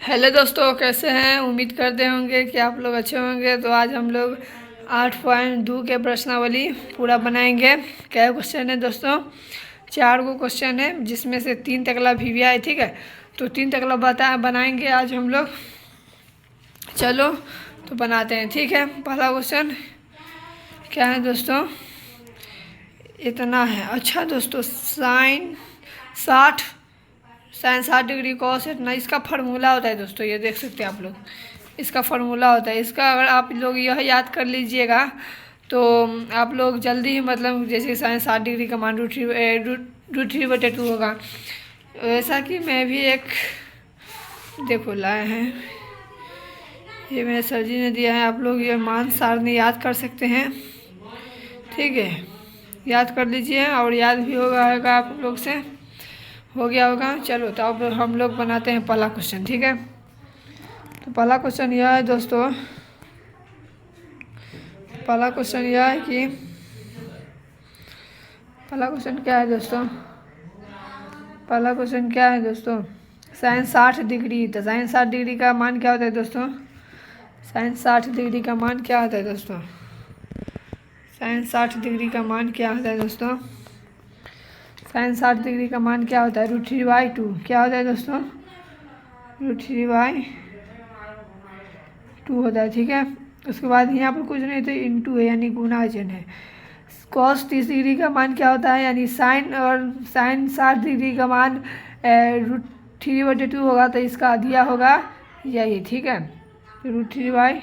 Hello दोस्तों, कैसे हैं। उम्मीद करते होंगे कि आप लोग अच्छे होंगे। तो आज हम लोग 8.2 के प्रश्नावली पूरा बनाएंगे। क्या क्वेश्चन है दोस्तों? 4 गो क्वेश्चन है, जिसमें से 3 तकला वीवीआ है। ठीक है, तो 3 तकला बनाएंगे आज हम लोग। चलो तो बनाते हैं। ठीक है, पहला क्वेश्चन क्या है दोस्तों? इतना है। अच्छा दोस्तों, साइन 60 डिग्री कॉस इतना, इसका फार्मूला होता है दोस्तों। ये देख सकते हैं आप लोग, इसका फार्मूला होता है। इसका अगर आप लोग यह याद कर लीजिएगा तो आप लोग जल्दी ही, मतलब जैसे साइन 60 डिग्री का मान √3/2 होगा। ऐसा कि मैं भी एक देखो लाए हैं, ये मेरे सर जी ने दिया है। आप लोग ये मान सारणी याद कर सकते हैं। ठीक है, याद कर लीजिए और याद भी होगा आप लोग से, हो गया होगा। चलो तो अब हम लोग बनाते हैं पहला क्वेश्चन। ठीक है, तो पहला क्वेश्चन यह है दोस्तों, पहला क्वेश्चन यह है कि पहला क्वेश्चन क्या है दोस्तों? पहला क्वेश्चन क्या है दोस्तों? Sine 60 degree. तो साइन 60 डिग्री का मान क्या होता है दोस्तों? साइन 60 डिग्री का मान क्या होता है दोस्तों? साइन 60 डिग्री का मान क्या होता है दोस्तों? साइन 60 डिग्री का मान क्या होता है? √3/2। क्या होता है दोस्तों? √3/2 होता है। ठीक है, उसके बाद यहाँ पर कुछ नहीं तो इंटू है, यानी गुना चिन्ह है। कॉस 30 डिग्री का मान क्या होता है? यानी साइन 60 डिग्री का मान √3/2 होगा, तो इसका दिया होगा यही। ठीक है, √3/2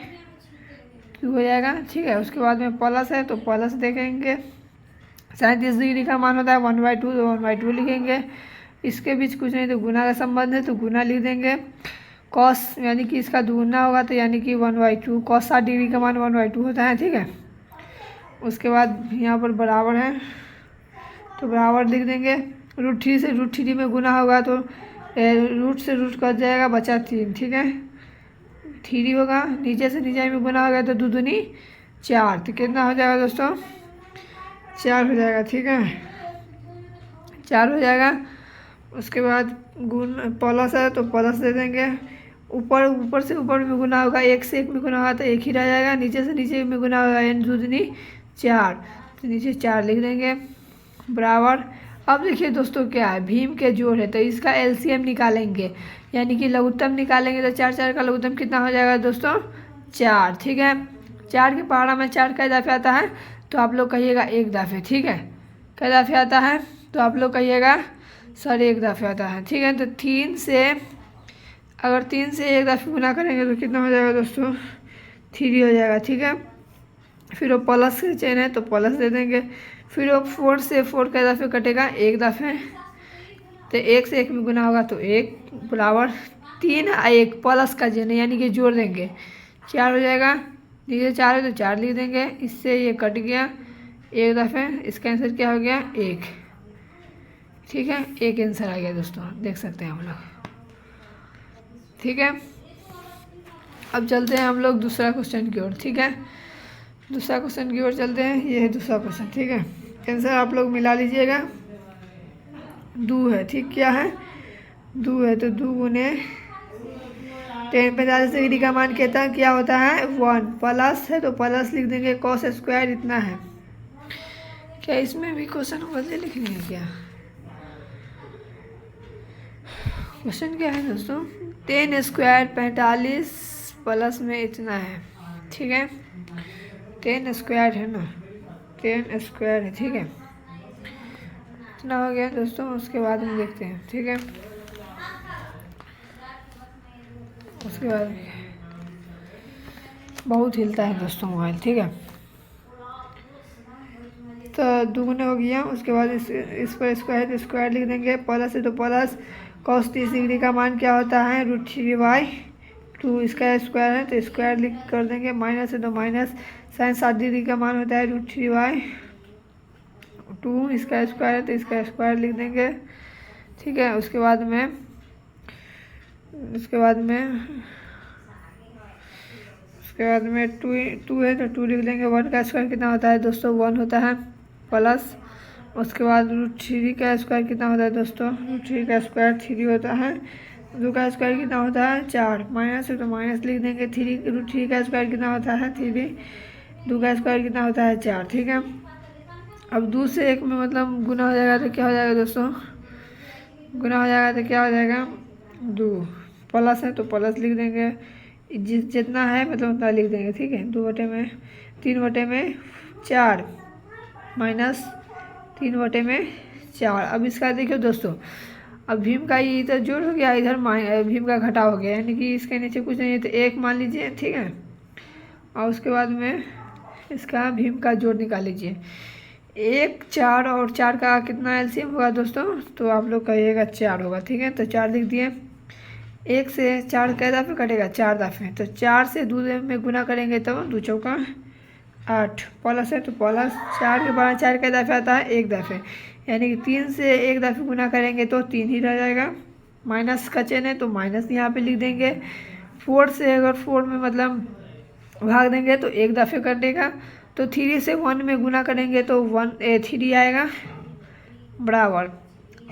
हो जाएगा। ठीक है, उसके बाद में प्लस है तो प्लस देखेंगे। साइन 30 डिग्री का मान होता है 1/2, तो 1/2 लिखेंगे। इसके बीच कुछ नहीं तो गुना का संबंध है, तो गुना लिख देंगे। कॉस यानी कि इसका दुगुना होगा, तो यानी कि 1/2। कॉस 60 डिग्री का मान 1/2 होता है। ठीक है, उसके बाद यहाँ पर बराबर है तो बराबर लिख देंगे। √3 से √3 में गुना होगा तो रूट से रूट कट जाएगा, बचा 3। ठीक है, 3 होगा। नीचे से नीचे में गुना होगा तो 2 दूनी 4, तो कितना हो जाएगा दोस्तों? 4 हो जाएगा। ठीक है, 4 हो जाएगा। उसके बाद गुण प्लस है तो प्लस दे देंगे। ऊपर से ऊपर में गुना होगा, 1 से 1 में गुना होगा तो 1 ही रह जाएगा। नीचे से नीचे में गुना होगा, यानी 2 दूनी 4, तो नीचे 4 लिख देंगे बराबर। अब देखिए दोस्तों, क्या है, भीम के जोड़ है तो इसका एलसीएम निकालेंगे, यानी कि लघुत्तम निकालेंगे। तो 4 का लघुत्तम कितना हो जाएगा दोस्तों? 4। ठीक है, 4 के पहाड़ा में 4 का इजाफे आता है, तो आप लोग कहिएगा 1 दफ़े। ठीक है, क्या इजाफे आता है? तो आप लोग कहिएगा सर 1 दफ़े आता है। ठीक है, तो 3 से अगर 3 से 1 दफ़े गुना करेंगे तो कितना हो जाएगा दोस्तों? 3 हो जाएगा। ठीक है, फिर वो प्लस के चेन है तो प्लस दे देंगे। फिर वो 4 से 4 का दफ़े कटेगा 1 दफ़े, तो 1 से 1 में गुना होगा तो 1 बराबर 3 और 1 प्लस का चेन है, यानी कि जोड़ देंगे, 4 हो जाएगा। नीचे 4 है तो 4 लिख देंगे। इससे ये कट गया 1 दफ़े, इसका आंसर क्या हो गया? 1। ठीक है, 1 आंसर आ गया दोस्तों, देख सकते हैं हम लोग। ठीक है, अब चलते हैं हम लोग दूसरा क्वेश्चन की ओर। ठीक है, दूसरा क्वेश्चन की ओर चलते हैं। ये है दूसरा क्वेश्चन। ठीक है, आंसर आप लोग मिला लीजिएगा। 2 है। ठीक, क्या है? 2 है तो 2 गुने 45 डिग्री का मान कहता है क्या होता है? 1। प्लस है तो प्लस लिख देंगे, कॉस स्क्वायर इतना है। क्या इसमें भी क्वेश्चन बदले लिखनी है क्या? क्वेश्चन क्या है दोस्तों? 10 स्क्वायर 45 प्लस में इतना है। ठीक है, 10 स्क्वायर है ना, 10 स्क्वायर है। ठीक है, इतना हो गया दोस्तों। उसके बाद में देखते हैं। ठीक है, उसके बाद बहुत हिलता है दोस्तों मोबाइल। ठीक है, तो दुगुना हो गया। उसके बाद इस पर स्क्वायर तो स्क्वायर लिख देंगे। प्लस है तो प्लस। कॉस 30 डिग्री का मान क्या होता है? √3/2। इसका स्क्वायर है तो स्क्वायर लिख कर देंगे। माइनस है तो माइनस। साइन 60 डिग्री का मान होता है √3/2। इसका स्क्वायर है तो इसका स्क्वायर लिख देंगे। ठीक है, उसके बाद में टू है तो 2 लिख देंगे। 1 का स्क्वायर कितना होता है दोस्तों? 1 होता है। प्लस उसके बाद √3 का स्क्वायर कितना होता है दोस्तों? √3 का स्क्वायर 3 होता है। 2 का स्क्वायर कितना होता है 4, माइनस है तो माइनस लिख देंगे। 3 का स्क्वायर कितना होता है 3, 2 का स्क्वायर कितना होता है 4, ठीक है। अब 2 से 1 में मतलब गुना हो जाएगा तो क्या हो जाएगा दोस्तों, गुना हो जाएगा तो क्या हो जाएगा 2, प्लस है तो प्लस लिख देंगे, जितना है मतलब उतना लिख देंगे, ठीक है। 3/4 माइनस 3/4। अब इसका देखिए दोस्तों, अब भीम का ये इधर जोड़ हो गया, इधर भीम का घटा हो गया, यानी कि इसके नीचे कुछ नहीं है तो 1 मान लीजिए, ठीक है। और उसके बाद में इसका भीम का जोड़ निकाल लीजिए। 1, 4 और 4 का कितना एलसीएम होगा दोस्तों, तो आप लोग कहिएगा 4 होगा, ठीक है। तो 4 लिख दिए। 1 से 4 कै दफ़े कटेगा 4 दफ़े, तो 4 से 2 में गुना करेंगे तो 2 चौका 8, प्लस है तो प्लस 4 के बाद 4 कै दफ़े आता है 1 दफ़े, यानी कि 3 से 1 दफ़े गुना करेंगे तो 3 ही रह जाएगा। माइनस का चिन्ह है तो माइनस यहाँ पे लिख देंगे। 4 से अगर 4 में मतलब भाग देंगे तो 1 दफ़े कटेगा, तो 3 से 1 में गुना करेंगे तो 3 आएगा, बराबर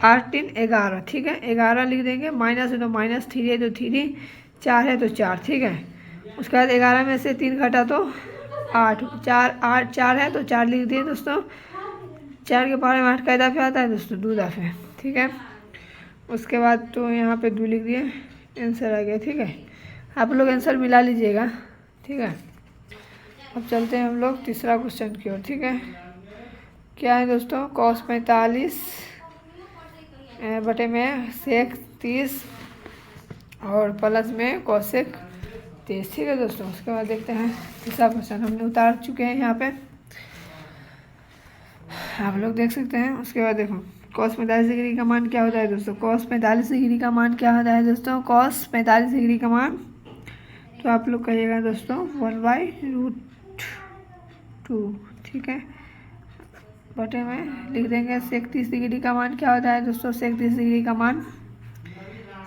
8 3 11, ठीक है। 11 लिख देंगे। माइनस है तो माइनस, 3 है तो 3, 4 है तो 4, ठीक है। उसके बाद 11 में से 3 घटा तो 8, 4 है तो 4 लिख दिए दोस्तों। 4 के पावर में 8 कै दफ़े आता है दोस्तों 2 दफ़े, ठीक है। उसके बाद तो यहाँ पे 2 लिख दिए, आंसर आ गया, ठीक है। आप लोग आंसर मिला लीजिएगा, ठीक है। अब चलते हैं हम लोग तीसरा क्वेश्चन की ओर, ठीक है। क्या है दोस्तों, cos 45 बटे में sec 30 और प्लस में cosec 30, ठीक है दोस्तों। उसके बाद देखते हैं तीसरा क्वेश्चन हमने उतार चुके हैं यहाँ पे, आप लोग देख सकते हैं। उसके बाद देखो cos 45 डिग्री का मान क्या होता है दोस्तों, cos 45 डिग्री का मान क्या होता है दोस्तों, cos 45 डिग्री का मान, तो आप लोग कहिएगा दोस्तों 1/√2, ठीक है। बटे में लिख देंगे sec 30 डिग्री का मान क्या होता है दोस्तों, sec 30 डिग्री का मान,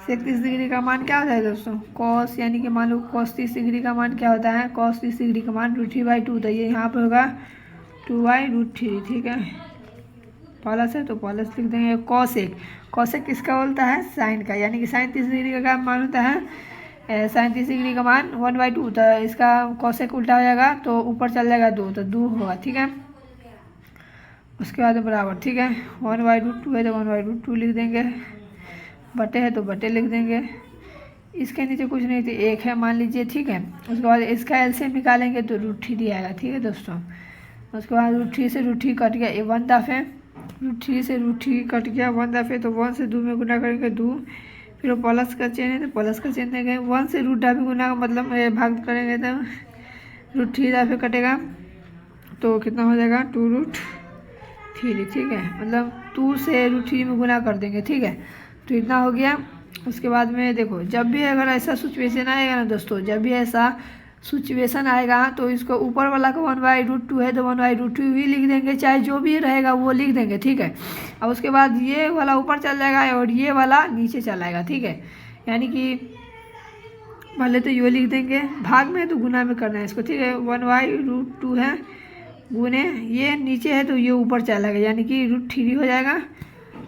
sec 30 डिग्री का मान क्या होता है दोस्तों, cos, यानी कि मान लो cos 30 डिग्री का मान क्या होता है, cos 30 डिग्री का मान √3/2, तो ये यहाँ पर होगा 2/√3, ठीक है। प्लस है तो प्लस लिख देंगे। cosec किसका बोलता है, साइन का, यानी कि साइन 30 डिग्री का मान होता है, साइन 30 डिग्री का मान 1/2, तो इसका cosec उल्टा हो जाएगा तो ऊपर चल जाएगा 2, तो 2 होगा, ठीक है। उसके बाद बराबर, ठीक है। 1/√2 है तो 1/√2 लिख देंगे, बटे है तो बटे लिख देंगे। इसके नीचे कुछ नहीं थी, 1 है मान लीजिए, ठीक है। उसके बाद इसका एलसीएम निकालेंगे तो √3 आएगा, ठीक है दोस्तों। उसके बाद √3 से √3 कट गया, 1 दफ़े, √3 से √3 कट गया 1 दफ़े, तो 1 से 2 में गुना करेंगे 2, फिर प्लस का चिन्ह है तो प्लस का चिन्ह देंगे। 1 से √2 गुना मतलब भाग करेंगे तो √3 दफ़े कटेगा, तो कितना हो जाएगा 2√3, ठीक है। मतलब 2 से √3 में गुना कर देंगे, ठीक है। तो इतना हो गया। उसके बाद में देखो, जब भी अगर ऐसा सिचुएशन आएगा ना दोस्तों, जब भी ऐसा सिचुएशन आएगा तो इसको ऊपर वाला का 1/√2 है तो 1/√2 ही लिख देंगे, चाहे जो भी रहेगा वो लिख देंगे, ठीक है। और उसके बाद ये वाला ऊपर चल जाएगा और ये वाला नीचे चल आएगा, ठीक है। यानी कि पहले तो ये लिख देंगे, भाग में तो गुना में करना है इसको, ठीक है। 1/√2 है गुने ये नीचे है तो ये ऊपर चलेगा, यानी कि √3 हो जाएगा।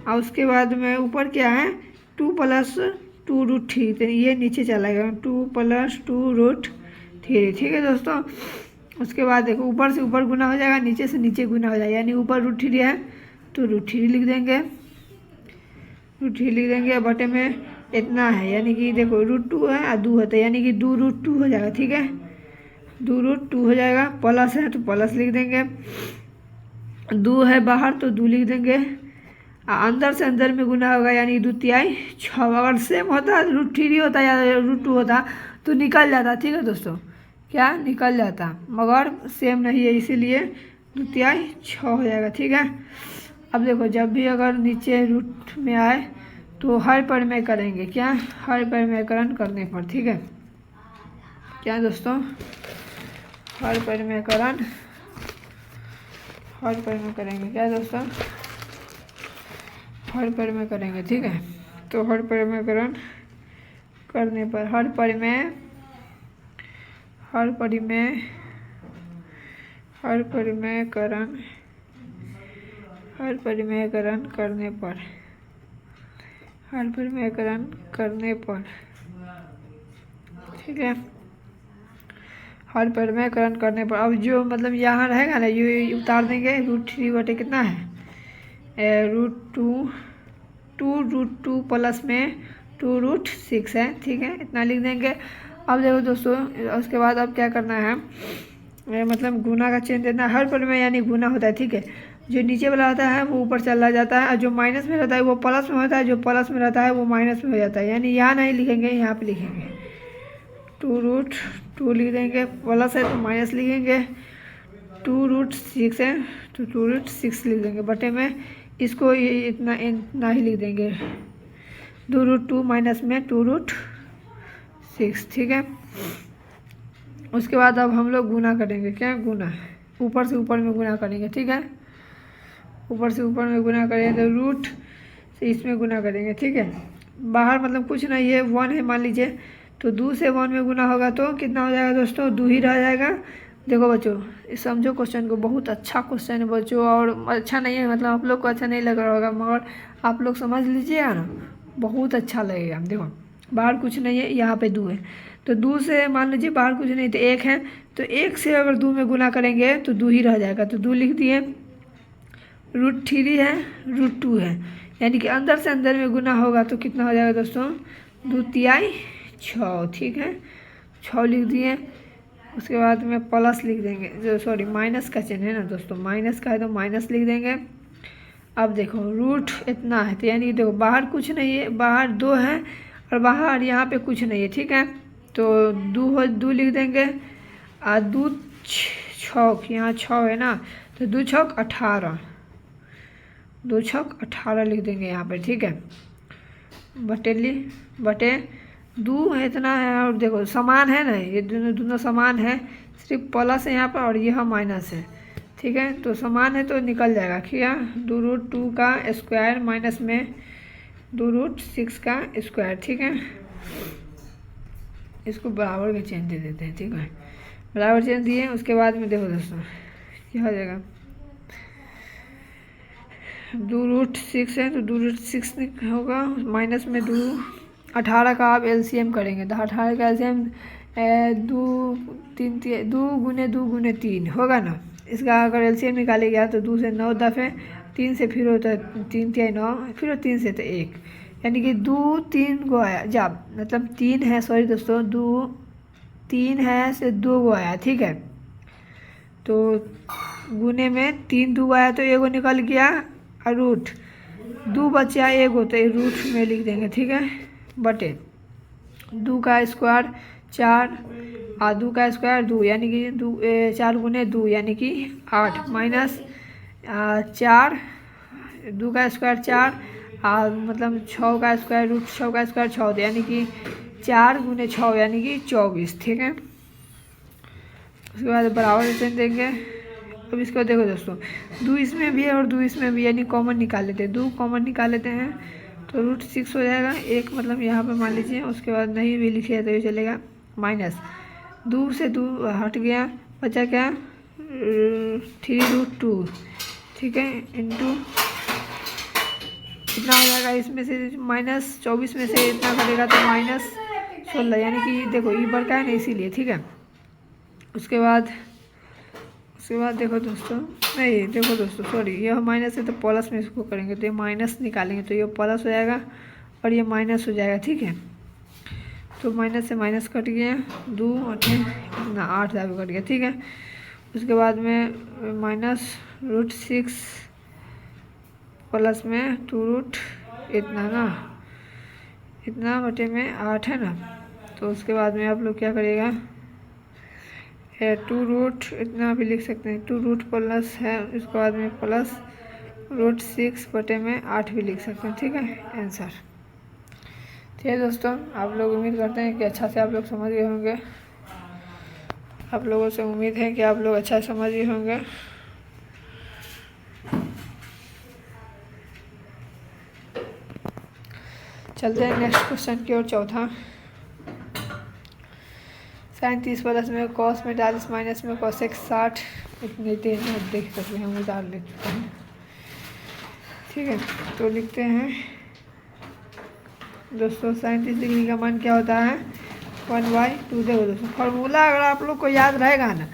और उसके बाद में ऊपर क्या है 2 + 2√3, तो ये नीचे चलाएगा 2 + 2√3, ठीक है दोस्तों। उसके बाद देखो ऊपर से ऊपर गुना हो जाएगा, नीचे से नीचे गुना हो जाएगा, यानी ऊपर √3 है तो √3 लिख देंगे, √3 लिख देंगे। बटे में इतना है, यानी कि देखो √2 है और 2 है, तो यानी कि 2√2 हो जाएगा, ठीक है। 2√2 हो जाएगा। प्लस है तो प्लस लिख देंगे, 2 है बाहर तो 2 लिख देंगे। अंदर से अंदर में गुना होगा, यानी 2×6। अगर सेम होता √3 होता या √2 होता तो निकल जाता, ठीक है दोस्तों, क्या निकल जाता, मगर सेम नहीं है इसीलिए 2×6 हो जाएगा, ठीक है। अब देखो जब भी अगर नीचे रूट में आए तो हर परिमेय करेंगे, क्या हर परिमेयकरण करने पर, ठीक है। क्या दोस्तों, हर परिमेयकरण करेंगे, क्या दोस्तों, हर परिमेय करेंगे, ठीक है। तो हर परिमेयकरण करने पर हर परिमेयकरण करने पर हर परिमेयकरण करने पर, ठीक है, हर परिमेयकरण करने पर अब जो मतलब यहाँ रहेगा ना ये उतार देंगे। √3 कितना है √2 प्लस में 2√6 है, ठीक है, इतना लिख देंगे। अब देखो दोस्तों उसके बाद अब क्या करना है, मतलब गुना का चिन्ह देना। हर परिमेय यानी गुना होता है, ठीक है, जो नीचे वाला होता है वो ऊपर चला जाता है और जो माइनस में रहता है वो प्लस में होता है, जो प्लस में रहता है वो माइनस में हो जाता है। यानी यहाँ नहीं लिखेंगे, यहाँ पे लिखेंगे 2√2 लिख देंगे, प्लस है तो माइनस लिखेंगे, 2√6 है तो 2√6 लिख देंगे, बटे में इसको इतना ही लिख देंगे, 2√2 माइनस में 2√6, ठीक है। उसके बाद अब हम लोग गुना करेंगे, क्या गुना, ऊपर से ऊपर में गुना करेंगे, ठीक है, ऊपर से ऊपर में गुना करेंगे तो रूट से इसमें गुना करेंगे, ठीक है। बाहर मतलब कुछ नहीं है, 1 है मान लीजिए, तो 2 से 1 में गुना होगा तो कितना हो जाएगा दोस्तों, 2 ही रह जाएगा। देखो बच्चों समझो क्वेश्चन को, बहुत अच्छा क्वेश्चन है बच्चों, और अच्छा नहीं है मतलब आप लोग को अच्छा नहीं लग रहा होगा, मगर आप लोग समझ लीजिएगा ना, बहुत अच्छा लगेगा। देखो बाहर कुछ नहीं है, यहाँ पे 2 है, तो 2 से मान लीजिए बाहर कुछ नहीं तो 1 है, तो 1 से अगर 2 में गुना करेंगे तो 2 ही रह जाएगा, तो 2 लिख दिए। √3 है, √2 है, यानी कि अंदर से अंदर में गुना होगा तो कितना हो जाएगा दोस्तों, 2 तिहाई 6, ठीक है, 6 लिख दिए। उसके बाद में प्लस लिख देंगे, जो सॉरी माइनस का चिन्ह है ना दोस्तों, माइनस का है तो माइनस लिख देंगे। अब देखो रूट इतना है तो यानी कि देखो बाहर कुछ नहीं है, बाहर 2 है और बाहर यहाँ पे कुछ नहीं है, ठीक है, तो 2 लिख देंगे और 2 6 यहाँ 6 है ना, तो 2 6 18, 2 6 18 लिख देंगे यहाँ पे, ठीक है, बटे 2 है इतना है। और देखो समान है ना, ये दोनों समान है, सिर्फ प्लस है यहाँ पर और यह माइनस है, ठीक है, तो समान है तो निकल जाएगा क्या, 2√2 का स्क्वायर माइनस में 2√6 का स्क्वायर, ठीक है। इसको बराबर के चिन्ह दे देते हैं, ठीक है, बराबर चिन्ह दिए। उसके बाद में देखो दोस्तों क्या हो जाएगा, 2√6 है तो 2√6 होगा, माइनस में 18 का आप एलसीएम करेंगे तो 18 का एलसीएम 2 गुने 2 गुने 3 होगा ना। इसका अगर एलसीएम निकालेगा तो 2 से 9 दफे, 3 से फिर होता है 3 तिहाई 9, फिर 3 से तो 1, यानी कि 2 3 को आया जब मतलब 3 है, सॉरी दोस्तों 2 3 है से 2 को आया, ठीक है, तो गुने में 3 2 आया तो 1 निकल गया और रूट 2 बचा 1 तो रूट में लिख देंगे, ठीक है, बटे 2 का स्क्वायर 4 और 2 का स्क्वायर 2, यानी कि 4 गुने 2 यानी कि 8 माइनस 4, 2 का स्क्वायर 4 और मतलब 6 का स्क्वायर √6 का स्क्वायर 6 यानी कि 4 गुने 6 यानी कि 24, ठीक है। उसके बाद बराबर चिन्ह देंगे। अब इसको देखो दोस्तों 2 इसमें भी है और 2 इसमें भी, यानी कॉमन निकाल लेते हैं, 2 कॉमन निकाल लेते हैं तो √6 हो जाएगा, 1 मतलब यहाँ पे मान लीजिए। उसके बाद नहीं भी लिखे तो ये चलेगा, माइनस 2 से 2 हट गया, बचा क्या 3√2, ठीक है, इंटू इतना हो जाएगा, इसमें से माइनस 24 में से इतना करेगा तो -16, यानी कि देखो ये बढ़ का है ना इसीलिए, ठीक है। उसके बाद देखो दोस्तों, नहीं देखो दोस्तों सॉरी, यह माइनस है तो प्लस में इसको करेंगे तो ये माइनस निकालेंगे तो ये प्लस हो जाएगा और ये माइनस हो जाएगा, ठीक है। तो माइनस से माइनस कट गया, 2 8 इतना 8 जाकर कट गया, ठीक है। उसके बाद में माइनस √6 प्लस में 2 इतना ना, इतना बटे में 8 है ना, तो उसके बाद में आप लोग क्या करिएगा, 2 इतना भी लिख सकते हैं, 2 प्लस है, उसके बाद में प्लस √6 बटे में 8 भी लिख सकते हैं, ठीक है, आंसर। ठीक है दोस्तों, आप लोग उम्मीद करते हैं कि अच्छा से आप लोग समझ गए होंगे, आप लोगों से उम्मीद है कि आप लोग अच्छा समझ गए होंगे। चलते हैं नेक्स्ट क्वेश्चन की ओर, चौथा। sin 30 प्लस में cos 45 माइनस में cosec 60 इतने देख सकते हैं, हम उतार लेते हैं, ठीक है। तो लिखते हैं दोस्तों 37 डिग्री का मान क्या होता है 1/2। देखो दोस्तों फॉर्मूला अगर आप लोग को याद रहेगा ना,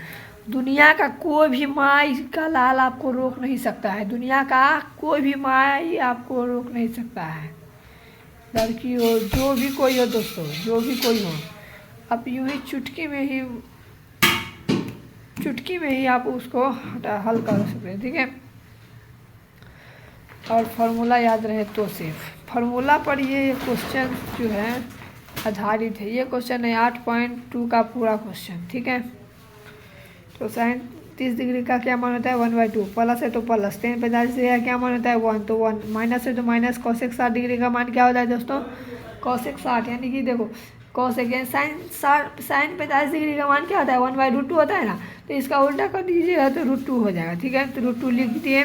दुनिया का कोई भी माई का लाल आपको रोक नहीं सकता है, दुनिया का कोई भी माई आपको रोक नहीं सकता है। लड़की हो, जो भी कोई हो दोस्तों, जो भी कोई हो, आप यूं ही चुटकी में ही आप उसको हल कर सकते हैं। ठीक है, और फार्मूला याद रहे तो सिर्फ फार्मूला पर ये क्वेश्चन जो है आधारित है। ये क्वेश्चन है 8.2 का पूरा क्वेश्चन। ठीक है, तो 37 डिग्री का क्या मान होता है 1/2, प्लस है तो प्लस, 10 45 डिग्री का क्या मान होता है 1, तो 1, माइनस है तो माइनस। कोसेक 60 डिग्री का मान क्या होता है दोस्तों कोसेक 60, यानी कि देखो कोसेक साइन 45 डिग्री का मान क्या होता है 1/√2 होता है ना, तो इसका उल्टा कर दीजिएगा तो √2 हो जाएगा। ठीक है, तो √2 लिख दिए।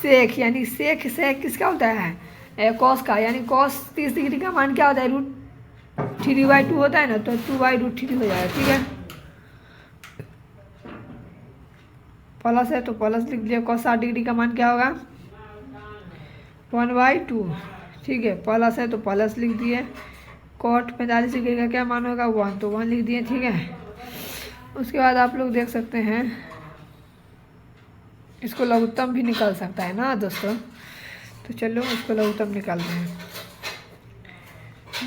सेक यानी सेक किसका होता है कॉस का, यानी कॉस 30 डिग्री का मान क्या होता है √3/2 होता है ना, तो 2/√3 हो जाएगा। ठीक है, प्लस है तो प्लस लिख दिया। कॉस 60 डिग्री का मान क्या होगा 1/2। ठीक है, प्लस है तो प्लस लिख दिए। कॉट 45 डिग्री का क्या मान होगा 1, तो 1 लिख दिए। ठीक है, उसके बाद आप लोग देख सकते हैं इसको लघुत्तम भी निकल सकता है ना दोस्तों, तो चलो इसको लघुत्तम निकालते हैं।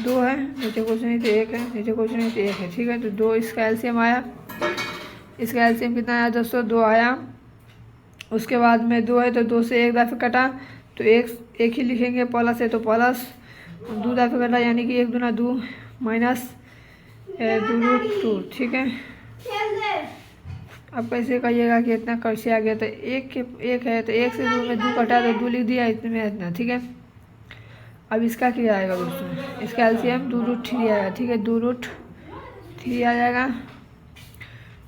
2 है, नीचे कुछ नहीं तो 1 है, नीचे कुछ नहीं तो 1 है। ठीक है, तो 2 इसका एलसीएम आया। इसका एलसीएम कितना आया दोस्तों 2 आया। उसके बाद में 2 है तो 2 से 1 दफ़े कटा तो 1 ही लिखेंगे। प्लस है तो प्लस, 2 दफ़े कटा यानी कि 1 दूना 2 माइनस 2√2। ठीक है, अब कैसे कहिएगा कि इतना कैसे आ गया, तो 1 है तो 1 से 2 में 2 कटा तो 2 लिख दिया इतने में इतना। ठीक है, अब इसका क्या आएगा दोस्तों, इसका एलसीएम 2√3 आएगा। ठीक है, 2√3 आ जाएगा।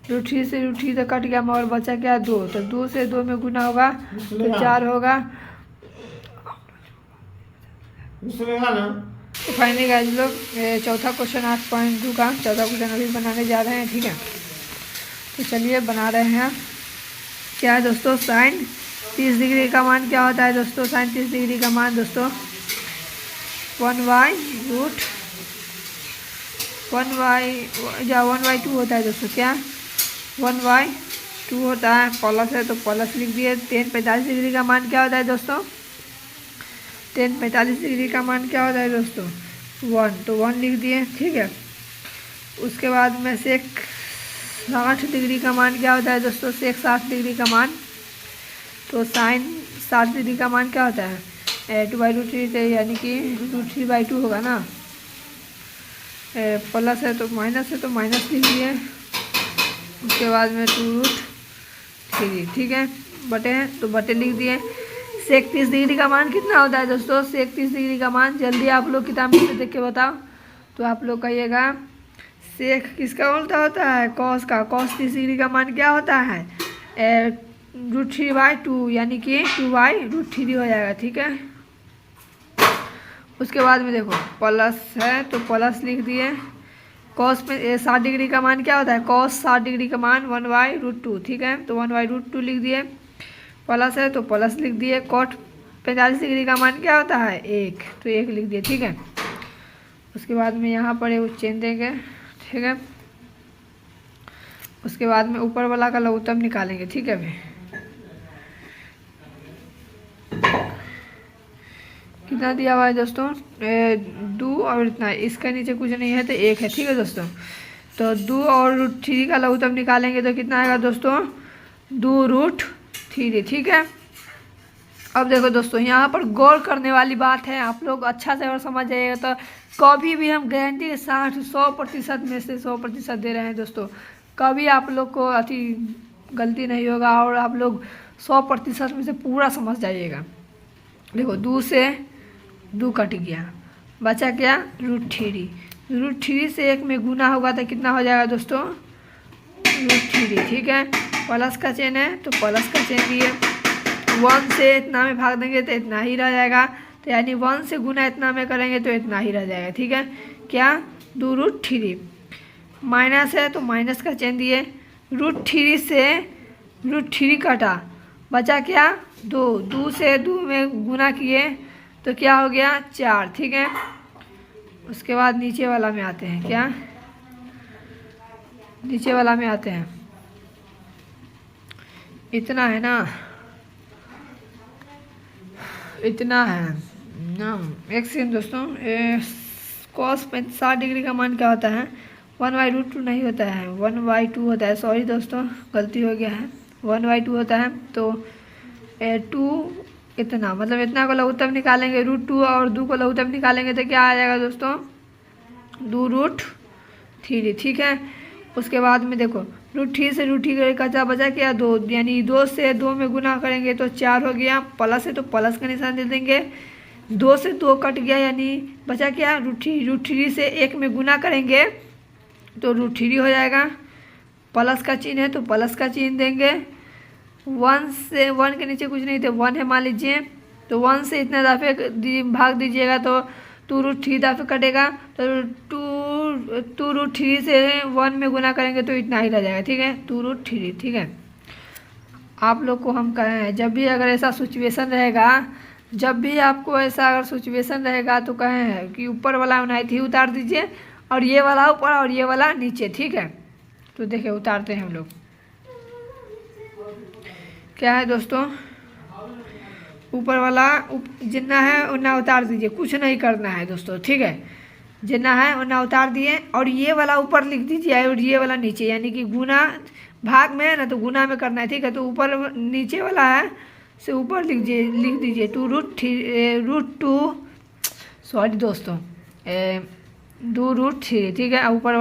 √3 से √3 तो कट गया, मगर बचा क्या 2, तो 2 से 2 में गुना होगा तो 4 होगा। तो फाइनली गाइस लोग चौथा क्वेश्चन 8.2 का चौथा क्वेश्चन अभी बनाने जा रहे हैं। ठीक है, तो चलिए बना रहे हैं। क्या है दोस्तों साइन 30 डिग्री का मान क्या होता है दोस्तों, साइन 30 डिग्री का मान दोस्तों 1/2 होता है दोस्तों। क्या 1/2 होता है। प्लस है तो प्लस लिख दिए। 10 45 डिग्री का मान क्या होता है दोस्तों 10 45 डिग्री का मान क्या होता है दोस्तों 1, तो 1 लिख दिए। ठीक है, उसके बाद में सेक 60 डिग्री का मान क्या होता है दोस्तों सेक 60 डिग्री का मान, तो साइन 60 डिग्री का मान क्या होता है 2/√3 से, यानी कि √3/2 होगा ना। प्लस है तो माइनस लिख दिए। उसके बाद में 2√3। ठीक है, बटे हैं तो बटे लिख दिए। सेक 30 डिग्री का मान कितना होता है दोस्तों सेक 30 डिग्री का मान, जल्दी आप लोग किताब में से देख के बताओ। तो आप लोग कहिएगा सेक किसका उल्टा होता है कॉस का। कॉस 30 डिग्री का मान क्या होता है √3/2, यानी कि 2/√3 हो जाएगा। ठीक है, उसके बाद में देखो प्लस है तो प्लस लिख दिए। कॉस में 60 डिग्री का मान क्या होता है कॉस 60 डिग्री का मान 1/√2। ठीक है, तो 1/√2 लिख दिए। प्लस है तो प्लस लिख दिए। कॉट 45 डिग्री का मान क्या होता है 1, तो 1 लिख दिए। ठीक है, उसके बाद में यहाँ पर एक चेन देंगे। ठीक है, उसके बाद में ऊपर वाला का लघुत्तम निकालेंगे। ठीक है, अभी कितना दिया हुआ है दोस्तों 2 और इतना, इसका नीचे कुछ नहीं है तो 1 है। ठीक है दोस्तों, तो 2 और √3 का लघुत्तम निकालेंगे तो कितना आएगा दोस्तों 2√3। ठीक है, अब देखो दोस्तों यहाँ पर गौर करने वाली बात है, आप लोग अच्छा से और समझ जाइएगा। तो कभी भी हम गारंटी 100% में से 100% दे रहे हैं दोस्तों, कभी आप लोग को अति गलती नहीं होगा और आप लोग 100% में से पूरा समझ जाइएगा। देखो 2 से 2 कट गया, बचा क्या √3 से 1 में गुना होगा तो कितना हो जाएगा दोस्तों √3। ठीक है, प्लस का चेन है तो प्लस का चेन दिए। 1 से इतना में भाग देंगे तो इतना ही रह जाएगा, तो यानी 1 से गुना इतना में करेंगे तो इतना ही रह जाएगा। ठीक है, क्या 2√3। माइनस है तो माइनस का चेन दिए। √3 से √3 कटा, बचा क्या 2 से 2 में गुना किए तो क्या हो गया 4, ठीक है। उसके बाद नीचे वाला में आते हैं, क्या नीचे वाला में आते हैं, इतना है ना, इतना है ना। एक सेकंड दोस्तों, cos 60 डिग्री का मान क्या होता है, 1/√2 नहीं होता है, 1/2 होता है। सॉरी दोस्तों, गलती हो गया है, 1/2 होता है। तो 2 इतना, मतलब इतना को लघुत्तम निकालेंगे, √2 और 2 को लघुत्तम निकालेंगे तो क्या आ जाएगा दोस्तों, 2√3, ठीक है। उसके बाद में देखो √3 से √3 का बचा क्या 2, यानी 2 से 2 में गुना करेंगे तो 4 हो गया, प्लस है तो प्लस का निशान दे देंगे। 2 से 2 कट गया, यानी बचा क्या √3 से 1 में गुना करेंगे तो √3 हो जाएगा। प्लस का चिन्ह है तो प्लस का चिन्ह देंगे। 1 से 1 के नीचे कुछ नहीं थे, 1 है मान लीजिए, तो 1 से इतना दफे भाग दीजिएगा तो 2√3 दफे कटेगा, तो 2√3 से 1 में गुना करेंगे तो इतना ही रह जाएगा, ठीक है, 2√3, ठीक है। आप लोग को हम कहे हैं जब भी अगर ऐसा सिचुएशन रहेगा, जब भी आपको ऐसा अगर सिचुएशन रहेगा तो कहे हैं कि ऊपर वाला 93 उतार दीजिए और ये वाला ऊपर और ये वाला नीचे, ठीक है। तो देखिए उतारते हैं हम लोग, क्या है दोस्तों, ऊपर वाला जितना है उतना उतार दीजिए, कुछ नहीं करना है दोस्तों, ठीक है। जितना है उतना उतार दिए और ये वाला ऊपर लिख दीजिए और ये वाला नीचे, यानी कि गुना भाग में है ना तो गुना में करना है, ठीक है। तो ऊपर नीचे वाला है से ऊपर लिख दीजिए 2√2, सॉरी दोस्तों 2√3, ठीक है। ऊपर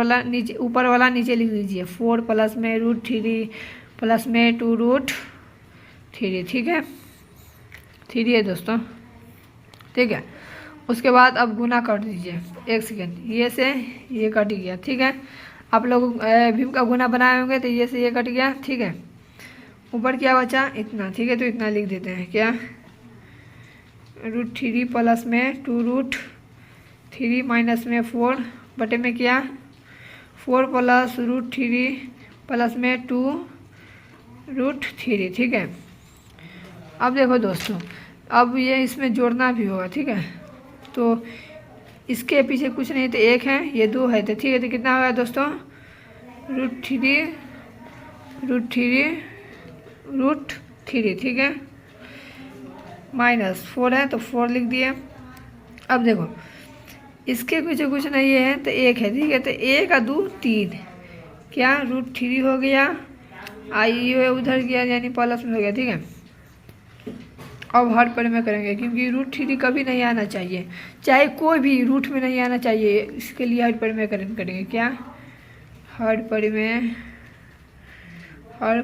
वाला नीचे लिख दीजिए 4 प्लस में √3 प्लस में 2√3, ठीक है, 3 है दोस्तों, ठीक है। उसके बाद अब गुना कर दीजिए, एक सेकेंड, ये से ये कट गया, ठीक है। आप लोग भीम का गुना बनाए होंगे तो ये से ये कट गया, ठीक है। ऊपर क्या बचा इतना, ठीक है, तो इतना लिख देते हैं, क्या √3 प्लस में 2√3 माइनस में 4 बटे में क्या 4 प्लस √3 प्लस में 2√3, ठीक है। अब देखो दोस्तों, अब ये इसमें जोड़ना भी होगा, ठीक है। तो इसके पीछे कुछ नहीं तो 1 है, ये 2 है, तो ठीक है। तो कितना होगा दोस्तों, √3, ठीक है, माइनस 4 है तो 4 लिख दिए। अब देखो इसके पीछे कुछ नहीं है तो 1 है, ठीक है। तो 1 और 2 3, क्या √3 हो गया, आई उधर गया यानी प्लस में हो गया, ठीक है। अब हर पर में करेंगे क्योंकि √3 कभी नहीं आना चाहिए, चाहे कोई भी रूट में नहीं आना चाहिए, इसके लिए हर पर में करेंगे, क्या हर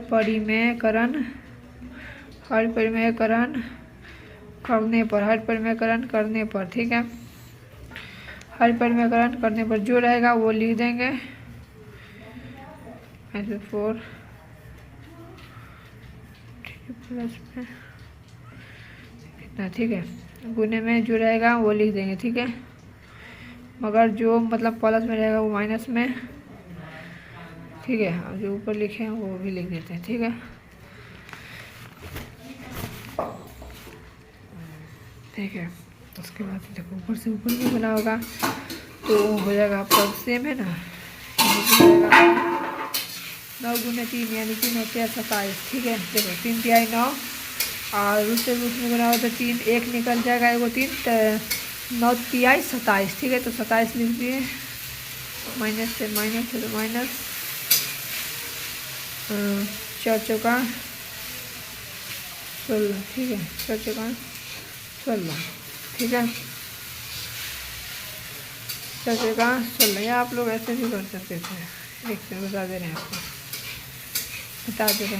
परिमेयकरण करने पर, ठीक है। हर परिमेयकरण करने पर जो रहेगा वो लिख देंगे, ऐसे 4 प्लस में इतना, ठीक है। गुने में जो रहेगा वो लिख देंगे, ठीक है। मगर जो मतलब प्लस में रहेगा वो माइनस में, ठीक है। और जो ऊपर लिखे हैं वो भी लिख देते हैं, ठीक है, ठीक है। उसके बाद देखो ऊपर से ऊपर भी बना होगा तो हो जाएगा आपका सेम है ना, 9 गुने 3 यानी 3 होते हैं 27, ठीक है। देखो 3 तिहाई 9 और रूट से रूट में बना हो तो 3 1 निकल जाएगा, एगो 3 तो 9 तिहाई 27, ठीक है। तो 27 लिख दिए, माइनस से माइनस है तो माइनस 4 चौका 16, ठीक है, 4 चौका 16, ठीक है, 4 चौका 16। या आप लोग ऐसे भी कर सकते थे, एक से बता दे रहे हैं आपको, बता दे रहे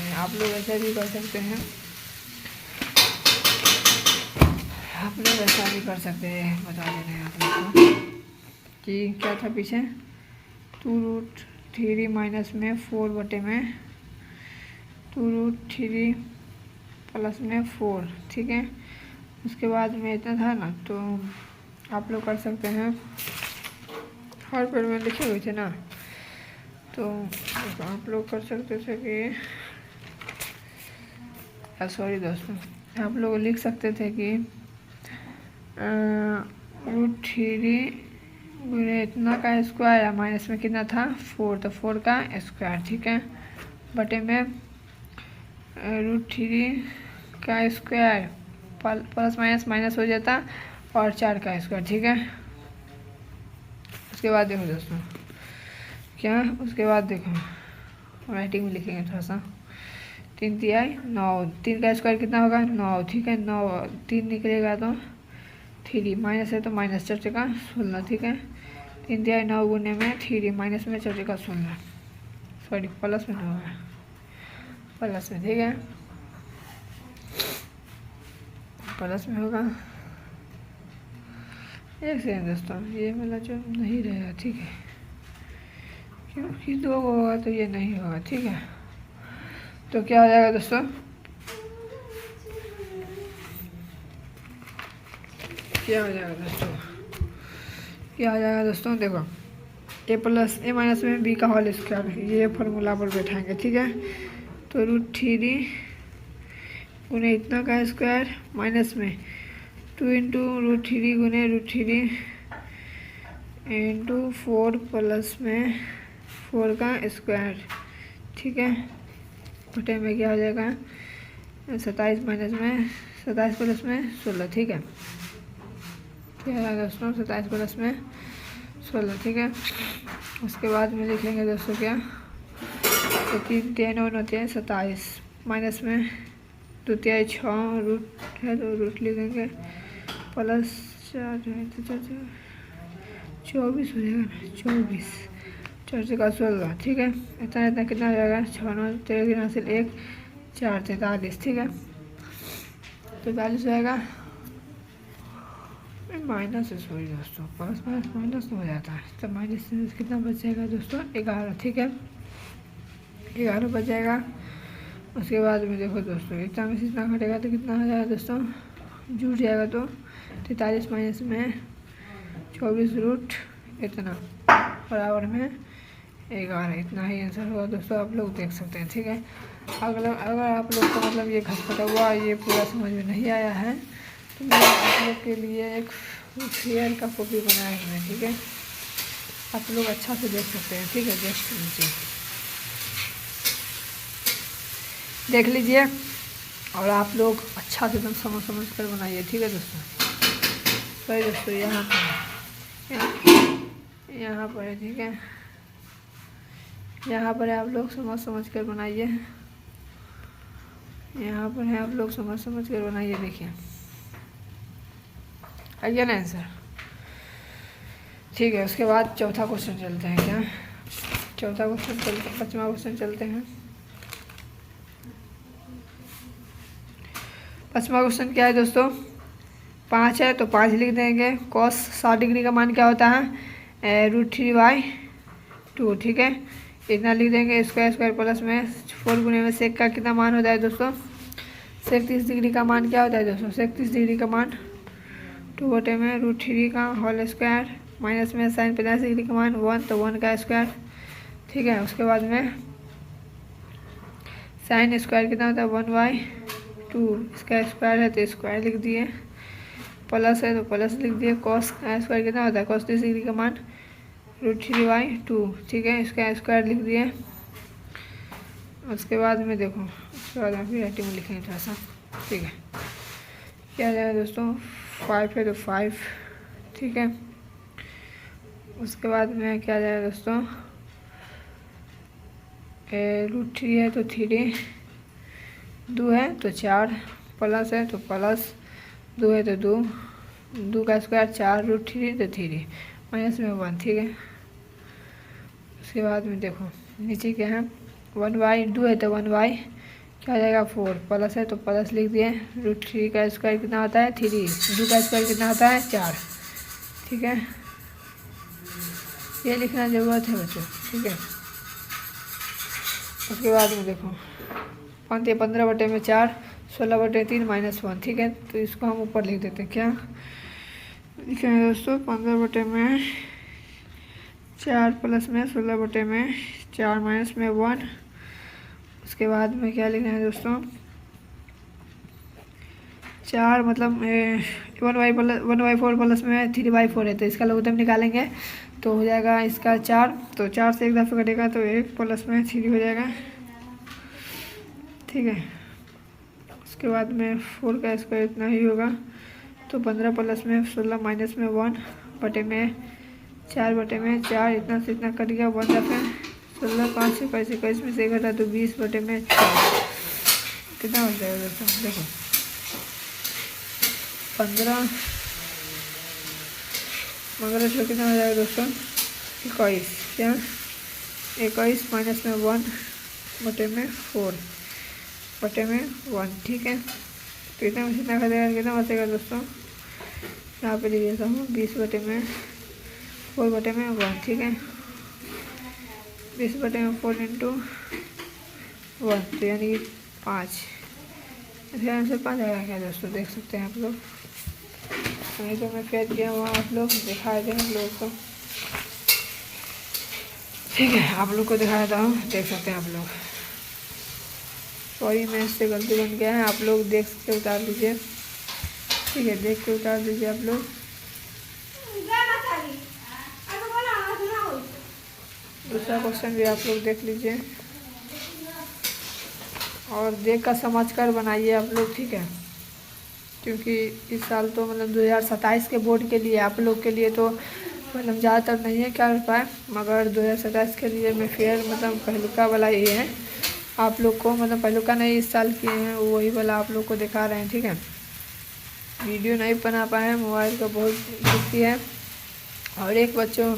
हैं आप लोग ऐसे भी कर सकते हैं, आप लोग ऐसा भी कर सकते हैं, बता दे रहे हैं आप लोग को कि क्या था पीछे 2√3 माइनस में 4 बटे में 2√3 प्लस में 4, ठीक है। उसके बाद में इतना था ना, तो आप लोग कर सकते हैं, हर पेड़ में लिखे हुए थे ना, तो आप लोग कर सकते थे कि सॉरी दोस्तों, आप लोग लिख सकते थे कि √3 गुणे इतना का स्क्वायर है, माइनस में कितना था 4, तो 4 का स्क्वायर, ठीक है, बटे में √3 का स्क्वायर प्लस माइनस माइनस हो जाता और 4 का स्क्वायर, ठीक है। उसके बाद देखो दोस्तों क्या, उसके बाद देखो राइटिंग में लिखेंगे थोड़ा सा, 3 तिहाई 9, 3 का स्क्वायर कितना होगा 9, ठीक है, 9 3 निकलेगा तो 3, माइनस है तो माइनस 4 का 16, ठीक है, 3 तिहाई 9 गुने में 3 माइनस में 4 का 16, सॉरी प्लस में 9 है, प्लस में, ठीक है, प्लस में होगा। एक सेकेंड दोस्तों, ये वाला जो नहीं रहेगा, ठीक है, क्योंकि 2 होगा तो ये नहीं होगा, ठीक है, तो क्या हो जाएगा दोस्तों, क्या हो जाएगा दोस्तों, क्या हो जाएगा दोस्तों, देखो ए प्लस ए माइनस में बी का होल स्क्वायर, ये फॉर्मूला पर बैठाएंगे, ठीक है, तो √3 गुने इतना का स्क्वायर माइनस में 2 इंटू √3 गुने √3 इंटू 4 प्लस में 4 का स्क्वायर, ठीक है, बटे में क्या हो जाएगा 27 माइनस में 27 प्लस में 16, ठीक है, क्या है दोस्तों 27 प्लस में 16, ठीक है। उसके बाद में लिखेंगे दोस्तों क्या, तो 3 तिहाई 9 9 तिहाई 27 माइनस में 2 तिहाई 6 रूट है तो रूट लिखेंगे प्लस 4 तो 24 हो जाएगा ना, 24 4 का 16, ठीक है, इतना इतना कितना हो जाएगा 6 9 13 से 1 4 43, ठीक है, 43 हो जाएगा, माइनस है सॉरी दोस्तों, प्लस माइनस माइनस हो जाता है, तो माइनस से कितना बच जाएगा दोस्तों 11, ठीक है, 11 बच जाएगा। उसके बाद में देखो दोस्तों इतना में से इतना घटेगा तो कितना हो जाएगा दोस्तों, जुड़ जाएगा, तो 43 माइनस में 24 रूट इतना बराबर में 11, इतना ही आंसर होगा दोस्तों, आप लोग देख सकते हैं, ठीक है। अगर आप लोग को मतलब ये घटपटा हुआ ये पूरा समझ में नहीं आया है तो मैं आप लोग के लिए एक फेयर का कॉपी बनाया हुआ है, ठीक है, आप लोग अच्छा से देख सकते हैं, ठीक है, जस्ट नीचे देख लीजिए और आप लोग अच्छा से एकदम समझ कर बनाइए, ठीक है दोस्तों। सही दोस्तों यहाँ पर है, ठीक है, यहाँ पर है, आप लोग समझ कर बनाइए, यहाँ पर है, आप लोग समझ कर बनाइए, देखिए आइए ना आंसर, ठीक है। उसके बाद चौथा क्वेश्चन चलते हैं, क्या चौथा क्वेश्चन चलते, 5वां क्वेश्चन चलते हैं। 5वां क्वेश्चन क्या है दोस्तों, 5 है तो 5 लिख देंगे, cos 60 डिग्री का मान क्या होता है √3/2, ठीक है, इतना लिख देंगे, स्क्वायर प्लस में 4 गुने में सेक का कितना मान होता है दोस्तों, 37 डिग्री का मान क्या होता है दोस्तों, 37 डिग्री का मान 2 बटे में √3 का होल स्क्वायर माइनस में साइन 50 डिग्री का मान 1, तो 1 का स्क्वायर, ठीक है। उसके बाद में साइन स्क्वायर कितना होता है 1/2, इसका स्क्वायर है तो स्क्वायर लिख दिए, प्लस है तो प्लस लिख दिए, कॉस का स्क्वायर कितना होता है cos 30 डिग्री का मान √3/2, ठीक है, इसका स्क्वायर लिख दिए। उसके बाद में देखो, उसके बाद में फिर राइटिंग में लिखेंगे थोड़ा सा, ठीक है, क्या जाएगा दोस्तों 5 है तो 5, ठीक है। उसके बाद में क्या जाएगा दोस्तों √3 है तो 3, 2 है तो 4, प्लस है तो प्लस, 2 है तो 2 का स्क्वायर 4 √3 तो 3 माइनस में 1, ठीक है। उसके बाद में देखो नीचे क्या है 1/2 है तो 1/, क्या हो जाएगा 4, प्लस है तो प्लस लिख दिए, √3 का स्क्वायर कितना होता है 3, 2 का स्क्वायर कितना होता है 4, ठीक है, ये लिखना ज़रूरत है बच्चों, ठीक है। उसके बाद में देखो 15 बटे में 4, 16 बटे 3 माइनस 1, ठीक है, तो इसको हम ऊपर लिख देते हैं, क्या लिखेंगे दोस्तों 15 बटे में 4 प्लस में 16 बटे में 4 माइनस में 1। उसके बाद में क्या लिखना है दोस्तों 4 मतलब 1/4 प्लस में 3/4 है, तो इसका लघुत्तम निकालेंगे तो हो जाएगा इसका 4। तो 4 से 1 दफे कटेगा तो 1 प्लस में 3 हो जाएगा, ठीक है। उसके बाद में 4 का स्क्वायर इतना ही होगा, तो 15 प्लस में 16 माइनस में 1 बटे में 4 बटे में 4, इतना से इतना कट गया 1 दफे। 16 5 21 21 में से 1 घटा तो 20 बटे में 4, कितना हो जाएगा दोस्तों देखो 15 मगर इसमें कितना हो जाएगा दोस्तों 21, क्या 21 माइनस में 1 बटे में 4 बटे में 1, ठीक है। तो इतना में कितना करेगा, कितना बचेगा दोस्तों, यहाँ पे लिख देता हूँ 20 बटे में 4 बटे में 1, ठीक है। 20 बटे में 4 इंटू 1 तो यानी 5, इसके आंसर 5 आएगा क्या दोस्तों, देख सकते हैं आप लोग। नहीं तो मैं कैद किया हुआ आप लोग दिखाए थे हम लोग को, ठीक है। आप लोग को दिखा देता हूँ, देख सकते हैं आप लोग। सॉरी मैं इससे गलती बन गया है, आप लोग देख के उतार लीजिए, ठीक है। देख के उतार दीजिए आप लोग। दूसरा क्वेश्चन भी आप लोग देख लीजिए और देख कर समझ कर बनाइए आप लोग, ठीक है। क्योंकि इस साल तो मतलब 2027 के बोर्ड के लिए आप लोग के लिए तो मतलब ज़्यादातर नहीं है क्या पाए, मगर 2027 के लिए मैं फिर मतलब पहलुका वाला ये है आप लोग को, मतलब पहलुका नहीं इस साल किए हैं वही वाला आप लोग को दिखा रहे हैं, ठीक है। वीडियो नहीं बना पाए, मोबाइल का बहुत दिक्कती है। और एक बच्चों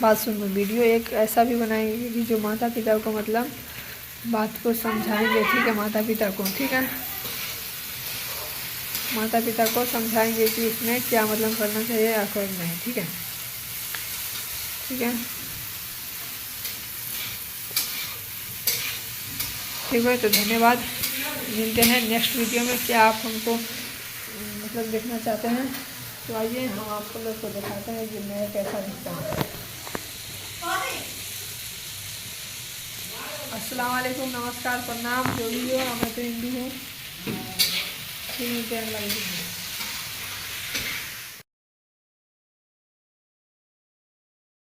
बात सुनो, वीडियो एक ऐसा भी बनाएंगे कि जो माता पिता को मतलब बात को समझाएंगे, ठीक है। माता पिता को, ठीक है, माता पिता को समझाएंगे कि इसमें क्या मतलब करना चाहिए या करना है, ठीक है, ठीक है। ठीक है, तो धन्यवाद, मिलते हैं नेक्स्ट वीडियो में। क्या आप हमको मतलब देखना चाहते हैं तो आइए हम आपको लोग को दिखाते हैं कि मैं कैसा दिखता हूँ। अस्सलाम वालेकुम, नमस्कार, प्रणाम, जो भी हो, मैं तो हिंदू हूँ। फिर मिलते हैं अगला वीडियो में।